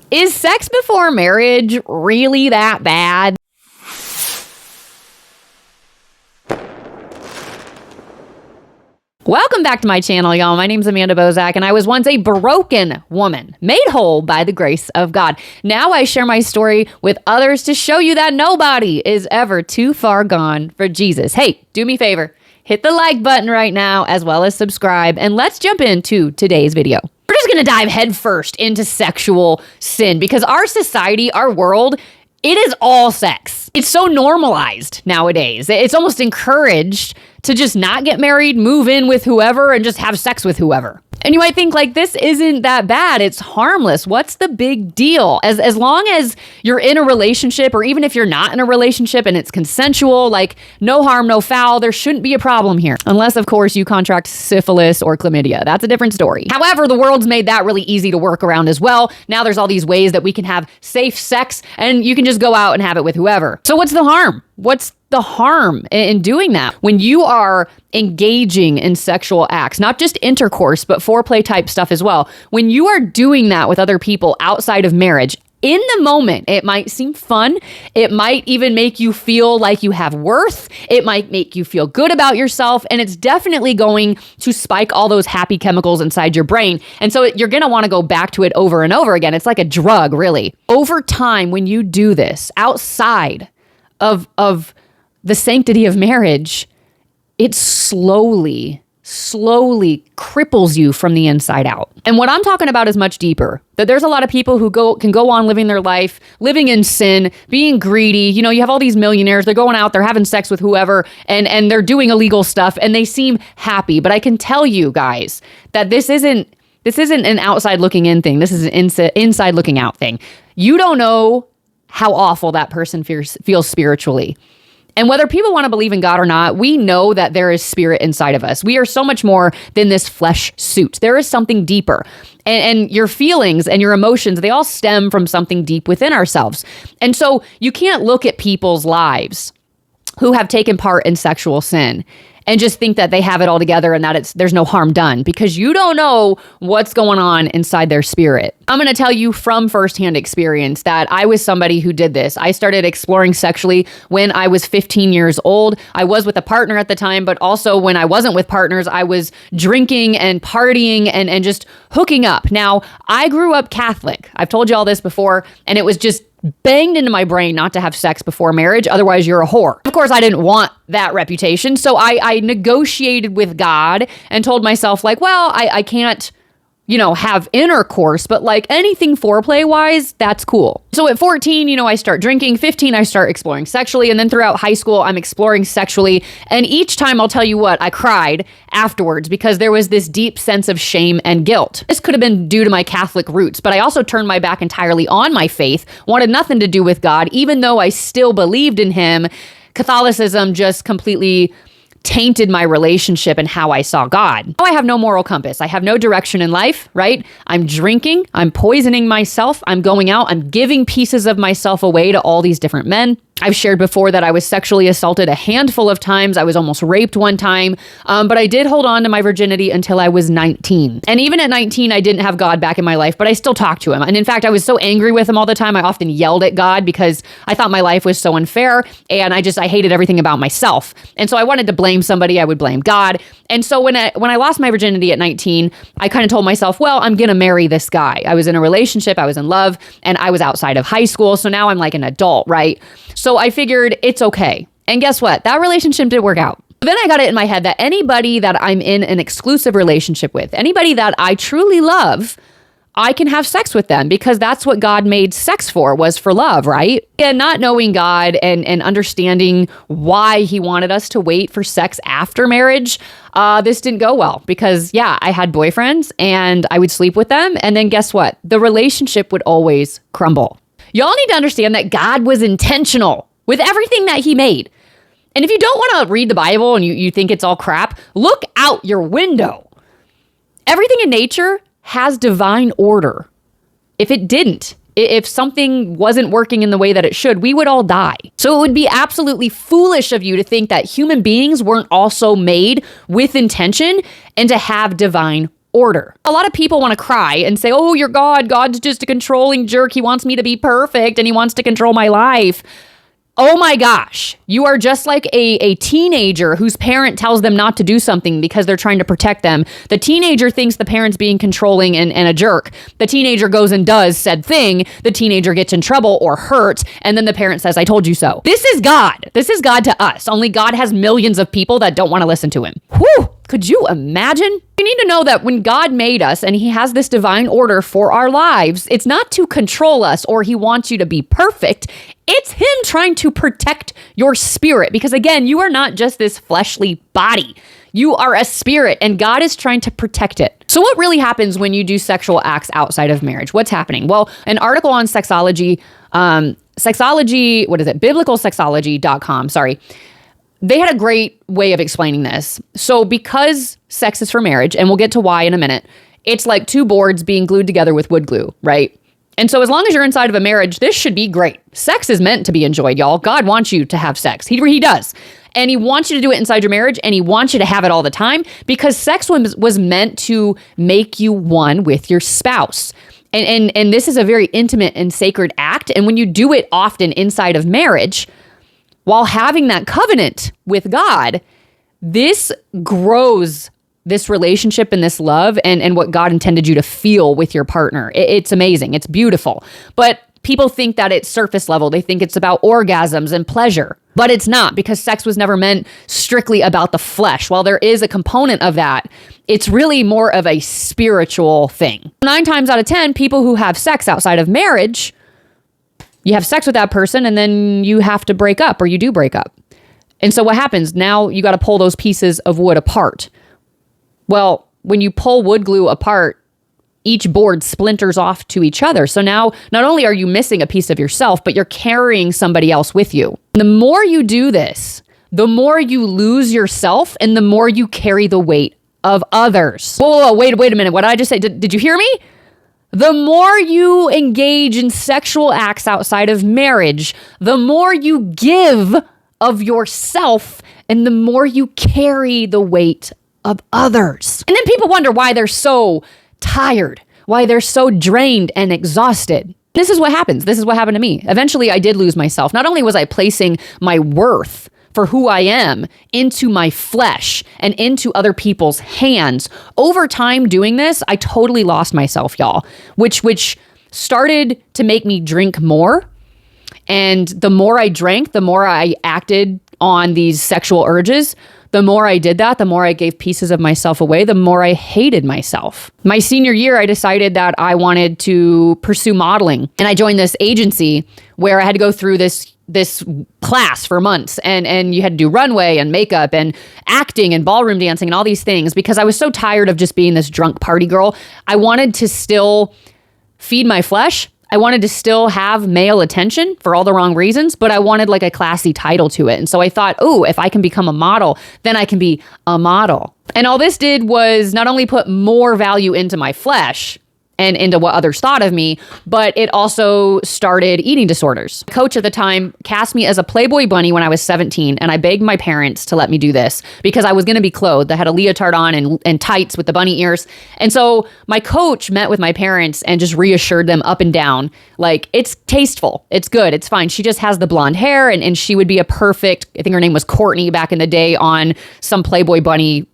Is sex before marriage really that bad? Welcome back to my channel, y'all. My name's Amanda Bosak, and I was once a broken woman, made whole by the grace of God. Now I share my story with others to show you that nobody is ever too far gone for Jesus. Hey, do me a favor. Hit the like button right now, as well as subscribe, and let's jump into today's video. We're just going to dive headfirst into sexual sin because our society, our world, it is all sex. It's so normalized nowadays. It's almost encouraged to just not get married, move in with whoever, and just have sex with whoever. And you might think like, this isn't that bad. It's harmless. What's the big deal? As long as you're in a relationship, or even if you're not in a relationship and it's consensual, like no harm, no foul, there shouldn't be a problem here. Unless, of course, you contract syphilis or chlamydia. That's a different story. However, the world's made that really easy to work around as well. Now there's all these ways that we can have safe sex and you can just go out and have it with whoever. So what's the harm? What's the harm in doing that? When you are engaging in sexual acts, not just intercourse, but foreplay type stuff as well. When you are doing that with other people outside of marriage, in the moment, it might seem fun. It might even make you feel like you have worth. It might make you feel good about yourself. And it's definitely going to spike all those happy chemicals inside your brain. And so you're going to want to go back to it over and over again. It's like a drug, really. Over time, when you do this outside of the sanctity of marriage, it slowly cripples you from the inside out. And what I'm talking about is much deeper. That there's a lot of people who can go on living their life, living in sin, being greedy. You know, you have all these millionaires, they're going out, they're having sex with whoever, and they're doing illegal stuff, and they seem happy. But I can tell you guys that this isn't an outside looking in thing. This is an inside looking out thing. You don't know how awful that person feels spiritually. And whether people want to believe in God or not, we know that there is spirit inside of us. We are so much more than this flesh suit. There is something deeper. And your feelings and your emotions, they all stem from something deep within ourselves. And so you can't look at people's lives who have taken part in sexual sin and just think that they have it all together and that there's no harm done, because you don't know what's going on inside their spirit. I'm going to tell you from firsthand experience that I was somebody who did this. I started exploring sexually when I was 15 years old. I was with a partner at the time, but also when I wasn't with partners, I was drinking and partying and just hooking up. Now, I grew up Catholic. I've told you all this before, and it was just banged into my brain not to have sex before marriage. Otherwise, you're a whore. Of course, I didn't want that reputation. So I negotiated with God and told myself, like, well, I can't, have intercourse, but like anything foreplay wise, that's cool. So at 14, I start drinking. 15, I start exploring sexually. And then throughout high school, I'm exploring sexually. And each time, I'll tell you what, I cried afterwards because there was this deep sense of shame and guilt. This could have been due to my Catholic roots, but I also turned my back entirely on my faith, wanted nothing to do with God, even though I still believed in him. Catholicism just completely tainted my relationship and how I saw God. Now I have no moral compass. I have no direction in life, right? I'm drinking, I'm poisoning myself, I'm going out, I'm giving pieces of myself away to all these different men. I've shared before that I was sexually assaulted a handful of times. I was almost raped one time, but I did hold on to my virginity until I was 19. And even at 19, I didn't have God back in my life, but I still talked to him. And in fact, I was so angry with him all the time. I often yelled at God because I thought my life was so unfair, and I hated everything about myself. And so I wanted to blame somebody. I would blame God. And so when I lost my virginity at 19, I kind of told myself, well, I'm going to marry this guy. I was in a relationship, I was in love, and I was outside of high school. So now I'm like an adult, right? So I figured it's okay. And guess what? That relationship did work out. Then I got it in my head that anybody that I'm in an exclusive relationship with, anybody that I truly love, I can have sex with them because that's what God made sex for, was for love, right? And not knowing God and understanding why he wanted us to wait for sex after marriage, this didn't go well because, I had boyfriends and I would sleep with them. And then guess what? The relationship would always crumble. Y'all need to understand that God was intentional with everything that he made. And if you don't want to read the Bible and you think it's all crap, look out your window. Everything in nature has divine order. If it didn't, if something wasn't working in the way that it should, we would all die. So it would be absolutely foolish of you to think that human beings weren't also made with intention and to have divine order. A lot of people want to cry and say, oh, you're God. God's just a controlling jerk. He wants me to be perfect and he wants to control my life. Oh my gosh, you are just like a teenager whose parent tells them not to do something because they're trying to protect them. The teenager thinks the parent's being controlling and a jerk. The teenager goes and does said thing. The teenager gets in trouble or hurt. And then the parent says, I told you so. This is God. This is God to us. Only God has millions of people that don't want to listen to him. Whew. Could you imagine? You need to know that when God made us and he has this divine order for our lives, it's not to control us or he wants you to be perfect. It's him trying to protect your spirit. Because again, you are not just this fleshly body. You are a spirit and God is trying to protect it. So what really happens when you do sexual acts outside of marriage? What's happening? Well, an article on sexology, biblicalsexology.com, they had a great way of explaining this. So because sex is for marriage, and we'll get to why in a minute, it's like two boards being glued together with wood glue, right? And so as long as you're inside of a marriage, this should be great. Sex is meant to be enjoyed, y'all. God wants you to have sex. He does. And he wants you to do it inside your marriage, and he wants you to have it all the time because sex was meant to make you one with your spouse. And this is a very intimate and sacred act. And when you do it often inside of marriage, while having that covenant with God, this grows this relationship and this love and what God intended you to feel with your partner. It's amazing. It's beautiful. But people think that it's surface level. They think it's about orgasms and pleasure. But it's not, because sex was never meant strictly about the flesh. While there is a component of that, it's really more of a spiritual thing. 9 times out of 10, people who have sex outside of marriage, you have sex with that person and then you have to break up, or you do break up. And so what happens? Now you got to pull those pieces of wood apart. Well, when you pull wood glue apart, each board splinters off to each other. So now not only are you missing a piece of yourself, but you're carrying somebody else with you. And the more you do this, the more you lose yourself and the more you carry the weight of others. Whoa, wait a minute. What did I just say? Did you hear me? The more you engage in sexual acts outside of marriage, the more you give of yourself and the more you carry the weight of others. And then people wonder why they're so tired, why they're so drained and exhausted. This is what happens. This is what happened to me. Eventually, I did lose myself. Not only was I placing my worth for who I am into my flesh and into other people's hands. Over time doing this, I totally lost myself, y'all, which started to make me drink more. And the more I drank, the more I acted on these sexual urges. The more I did that, the more I gave pieces of myself away, the more I hated myself. My senior year, I decided that I wanted to pursue modeling. And I joined this agency where I had to go through this class for months. And you had to do runway and makeup and acting and ballroom dancing and all these things because I was so tired of just being this drunk party girl. I wanted to still feed my flesh. I wanted to still have male attention for all the wrong reasons, but I wanted like a classy title to it. And so I thought, oh, if I can become a model, then I can be a model. And all this did was not only put more value into my flesh and into what others thought of me, but it also started eating disorders. My coach at the time cast me as a Playboy bunny when I was 17, and I begged my parents to let me do this because I was going to be clothed. I had a leotard on and tights with the bunny ears. And so my coach met with my parents and just reassured them up and down, like, it's tasteful, it's good, it's fine. She just has the blonde hair and she would be a perfect, I think her name was Courtney back in the day, on some Playboy bunny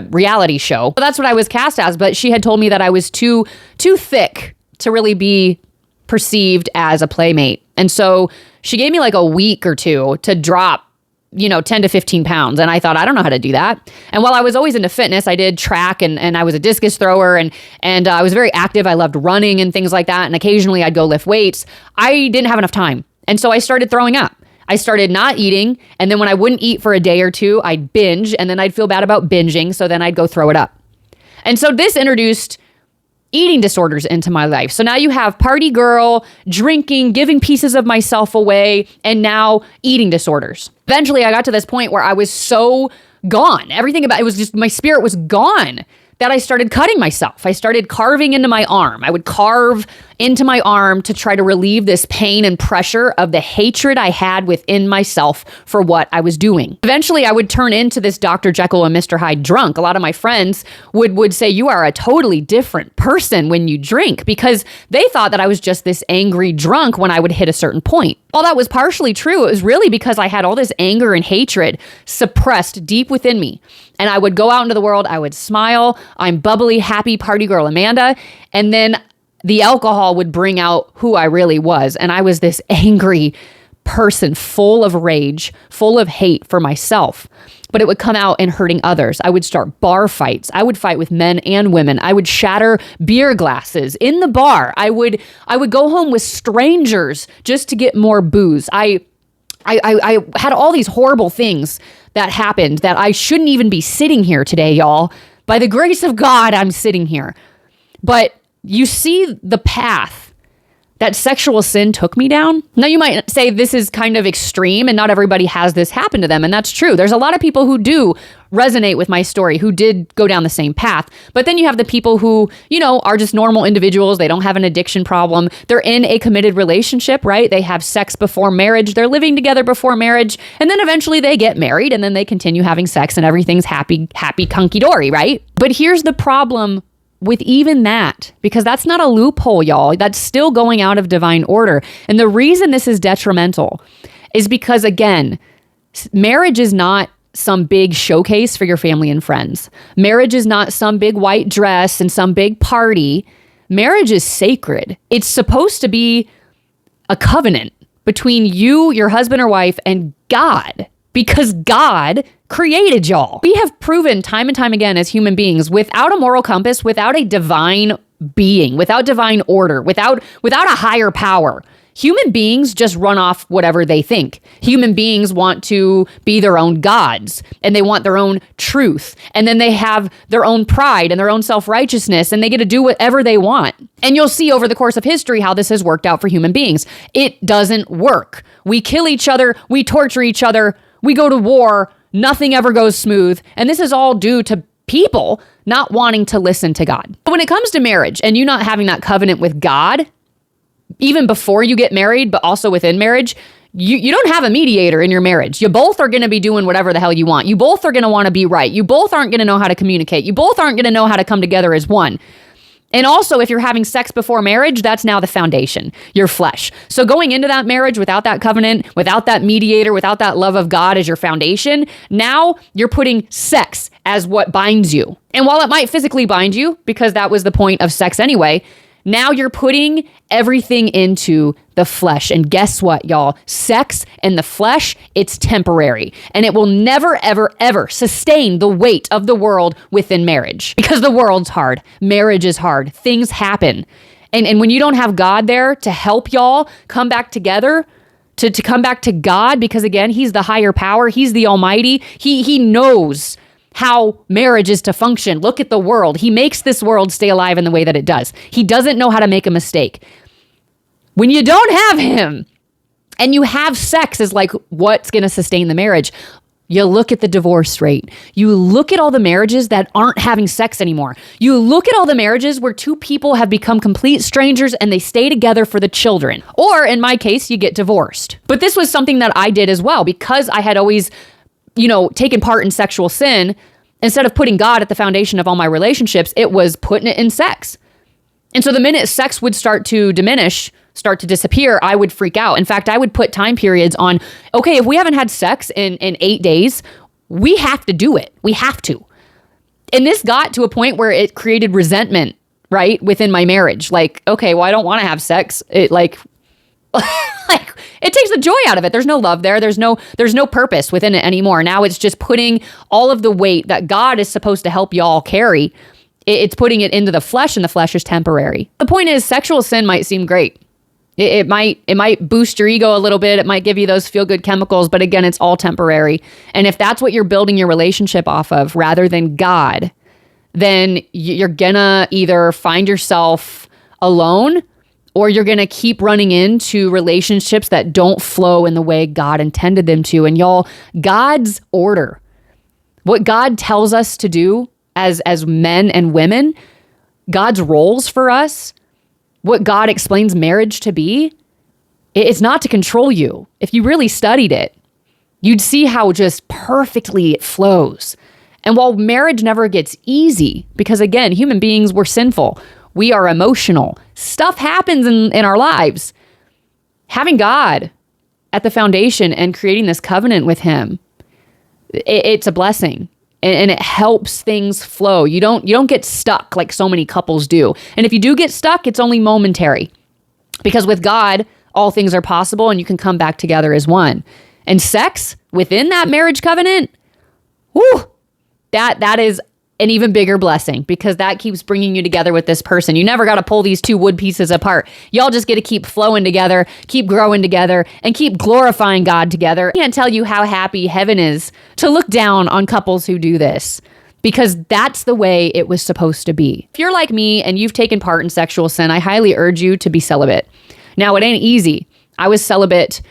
reality show. So that's what I was cast as, but she had told me that I was too thick to really be perceived as a playmate. And so she gave me like a week or two to drop, 10 to 15 pounds. And I thought, I don't know how to do that. And while I was always into fitness, I did track and I was a discus thrower and I was very active. I loved running and things like that. And occasionally I'd go lift weights. I didn't have enough time. And so I started throwing up. I started not eating, and then when I wouldn't eat for a day or two, I'd binge, and then I'd feel bad about binging, so then I'd go throw it up. And so this introduced eating disorders into my life. So now you have party girl, drinking, giving pieces of myself away, and now eating disorders. Eventually, I got to this point where I was so gone. Everything about it was just, my spirit was gone that I started cutting myself. I started carving into my arm. I would carve into my arm to try to relieve this pain and pressure of the hatred I had within myself for what I was doing. Eventually, I would turn into this Dr. Jekyll and Mr. Hyde drunk. A lot of my friends would say, you are a totally different person when you drink, because they thought that I was just this angry drunk when I would hit a certain point. While that was partially true, it was really because I had all this anger and hatred suppressed deep within me. And I would go out into the world, I would smile, I'm bubbly, happy party girl Amanda, and then the alcohol would bring out who I really was. And I was this angry person, full of rage, full of hate for myself. But it would come out in hurting others. I would start bar fights. I would fight with men and women. I would shatter beer glasses in the bar. I would go home with strangers just to get more booze. I had all these horrible things that happened that I shouldn't even be sitting here today, y'all. By the grace of God, I'm sitting here. But you see the path that sexual sin took me down. Now, you might say this is kind of extreme and not everybody has this happen to them. And that's true. There's a lot of people who do resonate with my story, who did go down the same path. But then you have the people who, are just normal individuals. They don't have an addiction problem. They're in a committed relationship, right? They have sex before marriage. They're living together before marriage. And then eventually they get married and then they continue having sex and everything's happy, hunky-dory, right? But here's the problem with even that, because that's not a loophole, y'all. That's still going out of divine order. And the reason this is detrimental is because, again, marriage is not some big showcase for your family and friends. Marriage is not some big white dress and some big party. Marriage is sacred. It's supposed to be a covenant between you, your husband or wife, and God, because God created y'all. We have proven time and time again as human beings, without a moral compass, without a divine being, without divine order, without a higher power, human beings just run off whatever they think. Human beings want to be their own gods, and they want their own truth. And then they have their own pride and their own self-righteousness, and they get to do whatever they want. And you'll see over the course of history how this has worked out for human beings. It doesn't work. We kill each other. We torture each other. We go to war. Nothing ever goes smooth. And this is all due to people not wanting to listen to God. But when it comes to marriage and you not having that covenant with God, even before you get married, but also within marriage, you don't have a mediator in your marriage. You both are going to be doing whatever the hell you want. You both are going to want to be right. You both aren't going to know how to communicate. You both aren't going to know how to come together as one. And also, if you're having sex before marriage, that's now the foundation, your flesh. So going into that marriage without that covenant, without that mediator, without that love of God as your foundation, now you're putting sex as what binds you. And while it might physically bind you, because that was the point of sex anyway, now you're putting everything into the flesh. And guess what, y'all? Sex and the flesh, it's temporary. And it will never, ever, ever sustain the weight of the world within marriage. Because the world's hard. Marriage is hard. Things happen. And when you don't have God there to help y'all come back together, to come back to God, because again, he's the higher power. He's the almighty. He knows how marriage is to function. Look at the world. He makes this world stay alive in the way that it does. He doesn't know how to make a mistake. When you don't have him and you have sex as like what's going to sustain the marriage, you look at the divorce rate. You look at all the marriages that aren't having sex anymore. You look at all the marriages where two people have become complete strangers and they stay together for the children. Or in my case, you get divorced. But this was something that I did as well because I had always taken part in sexual sin. Instead of putting God at the foundation of all my relationships, it was putting it in sex. And so the minute sex would start to diminish, start to disappear, I would freak out. In fact, I would put time periods on, okay, if we haven't had sex in 8 days, we have to do it. We have to. And this got to a point where it created resentment, right, within my marriage. Like, okay, well, I don't want to have sex. It it takes the joy out of it. There's no love there. There's no purpose within it anymore. Now it's just putting all of the weight that God is supposed to help y'all carry. It's putting it into the flesh, and the flesh is temporary. The point is, sexual sin might seem great. It might boost your ego a little bit. It might give you those feel-good chemicals, but again, it's all temporary. And if that's what you're building your relationship off of, rather than God, then you're gonna either find yourself alone, or you're going to keep running into relationships that don't flow in the way God intended them to. And y'all, God's order, what God tells us to do as men and women, God's roles for us, what God explains marriage to be, it's not to control you. If you really studied it, you'd see how just perfectly it flows. And while marriage never gets easy, because again, human beings, we're sinful, we are emotional, stuff happens in our lives. Having God at the foundation and creating this covenant with him, it's a blessing. And it helps things flow. You don't get stuck like so many couples do. And if you do get stuck, it's only momentary. Because with God, all things are possible and you can come back together as one. And sex within that marriage covenant, whoo, that is an even bigger blessing, because that keeps bringing you together with this person. You never got to pull these two wood pieces apart. Y'all just get to keep flowing together, keep growing together, and keep glorifying God together. I can't tell you how happy heaven is to look down on couples who do this, because that's the way it was supposed to be. If you're like me and you've taken part in sexual sin, I highly urge you to be celibate. Now, it ain't easy. I was celibate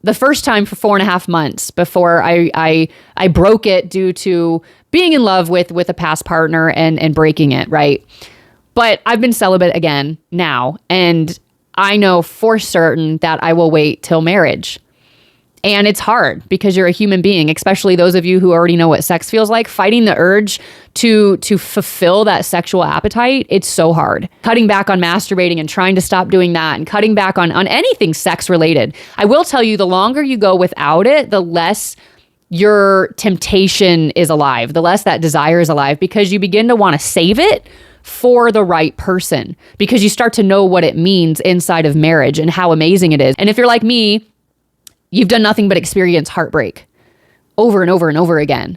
the first time for 4.5 months before I broke it due to being in love with a past partner and breaking it, right? But I've been celibate again now, and I know for certain that I will wait till marriage. And it's hard because you're a human being, especially those of you who already know what sex feels like. Fighting the urge to fulfill that sexual appetite, it's so hard. Cutting back on masturbating and trying to stop doing that, and cutting back on anything sex related. I will tell you, the longer you go without it, the less your temptation is alive, the less that desire is alive, because you begin to want to save it for the right person, because you start to know what it means inside of marriage and how amazing it is. And if you're like me, you've done nothing but experience heartbreak over and over and over again.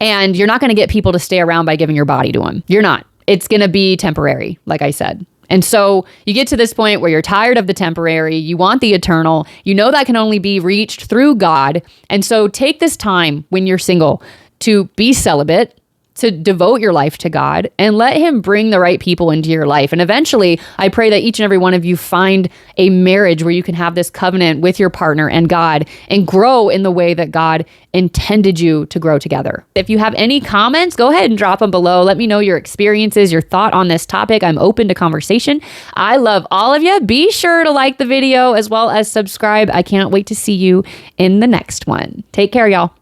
And you're not going to get people to stay around by giving your body to them. You're not. It's going to be temporary, like I said. And so you get to this point where you're tired of the temporary, you want the eternal, you know that can only be reached through God. And so take this time when you're single to be celibate, to devote your life to God, and let him bring the right people into your life. And eventually, I pray that each and every one of you find a marriage where you can have this covenant with your partner and God and grow in the way that God intended you to grow together. If you have any comments, go ahead and drop them below. Let me know your experiences, your thought on this topic. I'm open to conversation. I love all of you. Be sure to like the video as well as subscribe. I can't wait to see you in the next one. Take care, y'all.